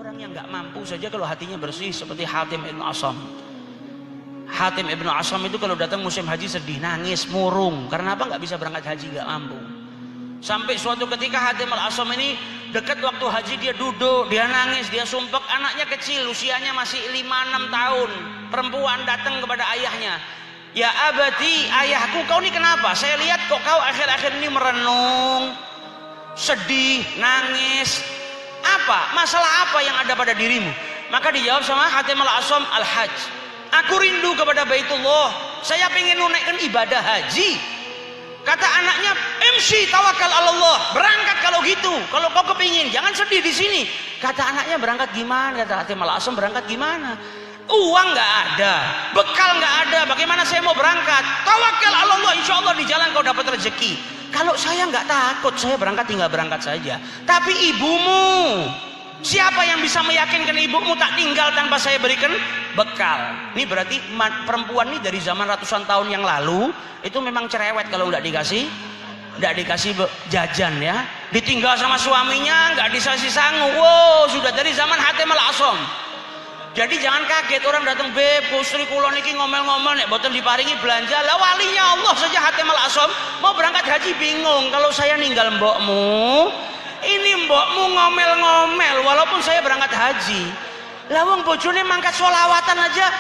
Orang yang nggak mampu saja kalau hatinya bersih seperti Hatim ibnu Asam. Hatim ibnu Asam itu kalau datang musim haji sedih, nangis, murung. Karena apa? Nggak bisa berangkat haji, nggak mampu. Sampai suatu ketika Hatim al-Asam ini dekat waktu haji, dia duduk, dia nangis, dia sumpek. Anaknya kecil, usianya masih 5-6 tahun. Perempuan datang kepada ayahnya, ya abati, ayahku, kau ini kenapa? Saya lihat kok kau akhir-akhir ini merenung, sedih, nangis. Apa? Masalah apa yang ada pada dirimu? Maka dijawab sama Hatim al-Asam, al-hajj. Aku rindu kepada Baitullah. Saya ingin menunaikan ibadah haji. Kata anaknya, MC tawakal Allah. Berangkat kalau gitu. Kalau kau kepingin, jangan sedih di sini. Kata anaknya, berangkat gimana? Kata Hatim al-Asam, berangkat gimana? Uang nggak ada, bekal nggak ada. Bagaimana saya mau berangkat? Tawakal Allah, insya Allah di jalan kau dapat rezeki. Kalau saya nggak takut, saya berangkat, tinggal berangkat saja. Tapi ibumu, siapa yang bisa meyakinkan ibumu tak tinggal tanpa saya berikan bekal? Ini berarti perempuan ini dari zaman ratusan tahun yang lalu itu memang cerewet kalau nggak dikasih jajan ya. Ditinggal sama suaminya, nggak dikasih sangu. Wow, sudah dari zaman Hatim al-Asam. Jadi jangan kaget orang datang, beb, istri kula niki ngomel-ngomel nek boten diparingi belanja. Lah walinya Allah saja Hatim al-Asam mau berangkat haji bingung, kalau saya ninggal mbokmu, ini mbokmu ngomel-ngomel walaupun saya berangkat haji. Lah wong bojone mangkat sholawatan aja,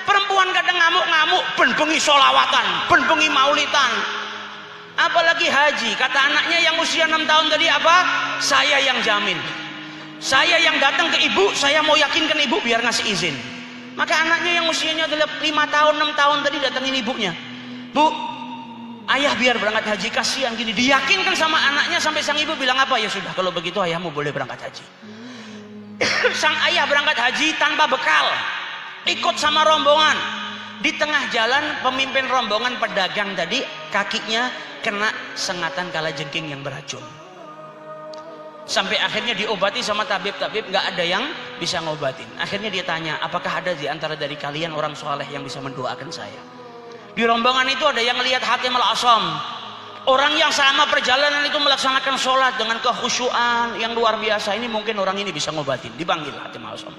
perempuan kadang ngamuk-ngamuk, ben bengi sholawatan, ben bengi maulidan. Apalagi haji. Kata anaknya yang usia 6 tahun tadi apa? Saya yang jamin. Saya yang datang ke ibu, saya mau yakinkan ibu biar ngasih izin. Maka anaknya yang usianya adalah 5 tahun, 6 tahun tadi datangin ibunya. Bu, ayah biar berangkat haji, kasihan gini. Diyakinkan sama anaknya sampai sang ibu bilang apa? Ya sudah, kalau begitu ayahmu boleh berangkat haji. Sang ayah berangkat haji tanpa bekal, ikut sama rombongan. Di tengah jalan pemimpin rombongan pedagang tadi kakinya kena sengatan kalajengking yang beracun. Sampai akhirnya diobati sama tabib-tabib, nggak ada yang bisa ngobatin. Akhirnya dia tanya, apakah ada di antara dari kalian orang soleh yang bisa mendoakan saya? Di rombongan itu ada yang lihat Hatim al-Asam, orang yang selama perjalanan itu melaksanakan sholat dengan kekhusyuan yang luar biasa. Ini mungkin orang ini bisa ngobatin. Dipanggil Hatim al-Asam,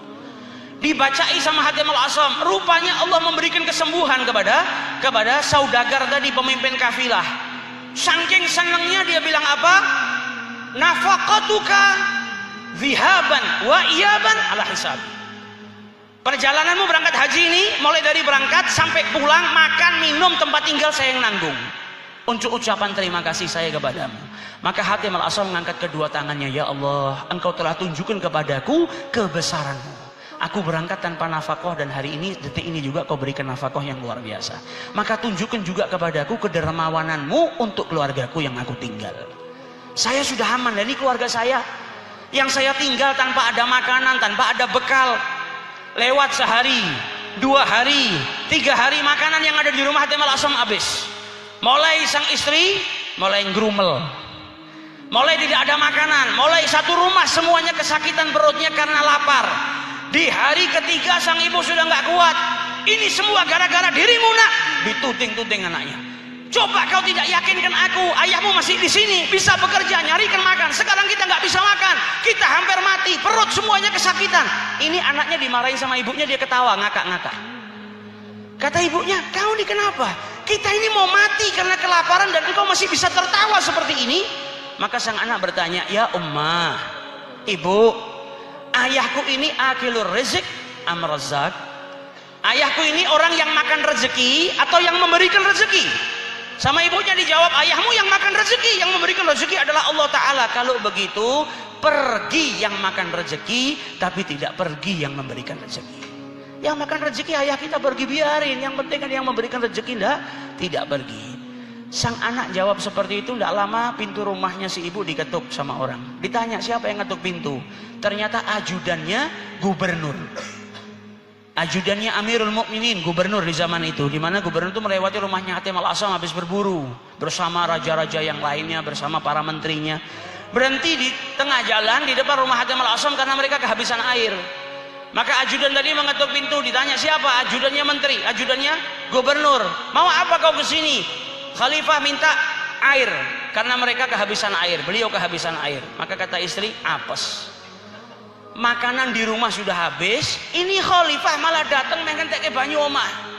dibacai sama Hatim al-Asam. Rupanya Allah memberikan kesembuhan kepada saudagar tadi, pemimpin kafilah. Saking senangnya dia bilang apa? Nafaqatuka zihaban wa iyaban ala hisab. Perjalananmu berangkat haji ini, mulai dari berangkat sampai pulang, makan, minum, tempat tinggal saya yang nanggung. Untuk ucapan terima kasih saya kepadamu. Maka Hatim al-Asam mengangkat kedua tangannya, ya Allah, engkau telah tunjukkan kepadaku kebesaranmu. Aku berangkat tanpa nafkah dan hari ini, detik ini juga kau berikan nafkah yang luar biasa. Maka tunjukkan juga kepadaku kedermawananmu untuk keluargaku yang aku tinggal. Saya sudah aman dari keluarga saya yang saya tinggal tanpa ada makanan, tanpa ada bekal. Lewat sehari, 2 hari, 3 hari, makanan yang ada di rumah Hatim al-Asam habis. Mulai sang istri mulai ngerumel, mulai tidak ada makanan, mulai satu rumah semuanya kesakitan perutnya karena lapar. Di hari ketiga sang ibu sudah nggak kuat. Ini semua gara-gara dirimu nak. Dituting-tuting anaknya. Coba kau tidak yakinkan aku, ayahmu masih di sini, bisa bekerja, nyarikan makan. Sekarang kita nggak bisa makan, kita hampir mati, perut semuanya kesakitan. Ini anaknya dimarahin sama ibunya, dia ketawa, ngakak-ngakak. Kata ibunya, kau ini kenapa? Kita ini mau mati karena kelaparan dan engkau masih bisa tertawa seperti ini. Maka sang anak bertanya, ya ummah, ibu, ayahku ini akilur rizq am razzaq? Ayahku ini orang yang makan rezeki atau yang memberikan rezeki? Sama ibunya dijawab, ayahmu yang makan rezeki, yang memberikan rezeki adalah Allah Ta'ala. Kalau begitu, pergi yang makan rezeki, tapi tidak pergi yang memberikan rezeki. Yang makan rezeki ayah kita pergi, biarin. Yang penting kan yang memberikan rezeki tidak pergi. Sang anak jawab seperti itu, tidak lama pintu rumahnya si ibu diketuk sama orang. Ditanya siapa yang ngetuk pintu, ternyata ajudannya gubernur. Ajudannya Amirul Mukminin, gubernur di zaman itu, di mana gubernur itu melewati rumahnya Hatim al-Asam habis berburu bersama raja-raja yang lainnya, bersama para menterinya. Berhenti di tengah jalan di depan rumah Hatim al-Asam karena mereka kehabisan air. Maka ajudan tadi mengetuk pintu, ditanya siapa? Ajudannya menteri, ajudannya gubernur. Mau apa kau ke sini? Khalifah minta air karena mereka kehabisan air, beliau kehabisan air. Maka kata istri, apes. Makanan di rumah sudah habis, ini khalifah malah datang mengentek banyu omah.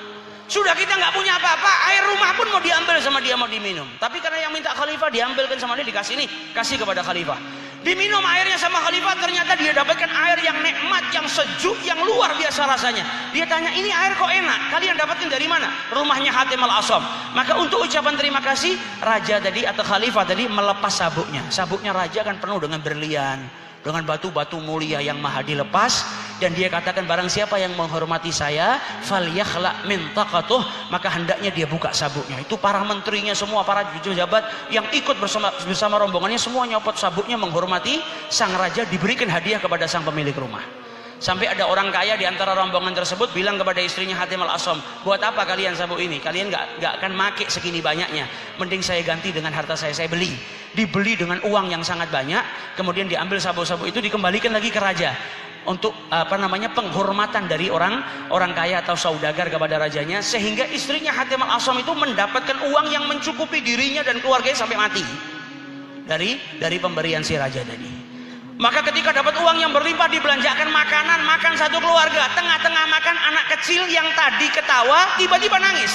Sudah kita nggak punya apa-apa, air rumah pun mau diambil sama dia, mau diminum. Tapi karena yang minta khalifah diambilkan sama dia, dikasih nih, kasih kepada khalifah. Diminum airnya sama khalifah, ternyata dia dapatkan air yang nikmat, yang sejuk, yang luar biasa rasanya. Dia tanya, ini air kok enak? Kalian dapatkan dari mana? Rumahnya Hatim al-Asam. Maka untuk ucapan terima kasih, raja tadi atau khalifah tadi melepas sabuknya. Sabuknya raja kan penuh dengan berlian, dengan batu-batu mulia yang maha dilepas, dan dia katakan barang siapa yang menghormati saya falyakhlaq min taqatuh, maka hendaknya dia buka sabuknya. Itu para menterinya semua, para pejabat yang ikut bersama rombongannya semua nyopot sabuknya menghormati sang raja, diberikan hadiah kepada sang pemilik rumah. Sampai ada orang kaya di antara rombongan tersebut bilang kepada istrinya Hatim al-Asam, buat apa kalian sabuk ini? Kalian nggak akan make segini banyaknya. Mending saya ganti dengan harta saya beli. Dibeli dengan uang yang sangat banyak, kemudian diambil sabuk-sabuk itu dikembalikan lagi ke raja untuk penghormatan dari orang kaya atau saudagar kepada rajanya, sehingga istrinya Hatim al-Asam itu mendapatkan uang yang mencukupi dirinya dan keluarganya sampai mati dari pemberian si raja tadi. Maka ketika dapat uang yang berlimpah, dibelanjakan makanan, makan satu keluarga. Tengah-tengah makan, anak kecil yang tadi ketawa tiba-tiba nangis.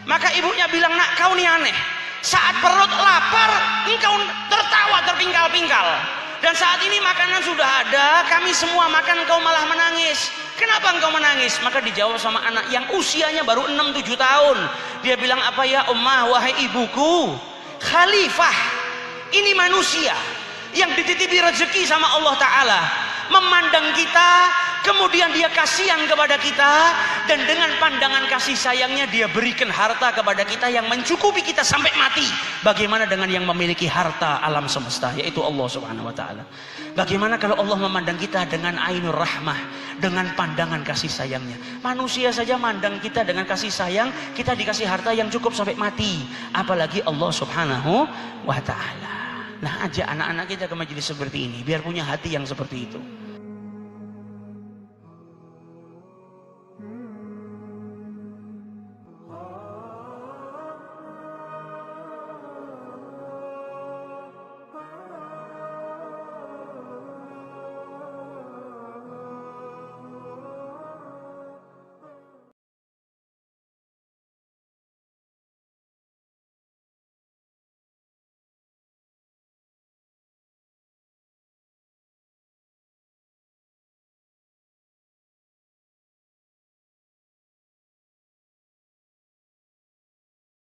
Maka ibunya bilang, nak, kau nih aneh, saat perut lapar engkau tertawa terpingkal-pingkal, dan saat ini makanan sudah ada, kami semua makan, engkau malah menangis. Kenapa engkau menangis? Maka dijawab sama anak yang usianya baru 6-7 tahun. Dia bilang, apa ya ummah, wahai ibuku, khalifah ini manusia yang dititipi rezeki sama Allah Ta'ala, memandang kita, kemudian dia kasihan kepada kita, dan dengan pandangan kasih sayangnya dia berikan harta kepada kita yang mencukupi kita sampai mati. Bagaimana dengan yang memiliki harta alam semesta, yaitu Allah Subhanahu Wa Ta'ala? Bagaimana kalau Allah memandang kita dengan ainur rahmah, dengan pandangan kasih sayangnya? Manusia saja mandang kita dengan kasih sayang, kita dikasih harta yang cukup sampai mati, apalagi Allah Subhanahu Wa Ta'ala. Nah, ajak anak-anak kita ke majelis seperti ini biar punya hati yang seperti itu.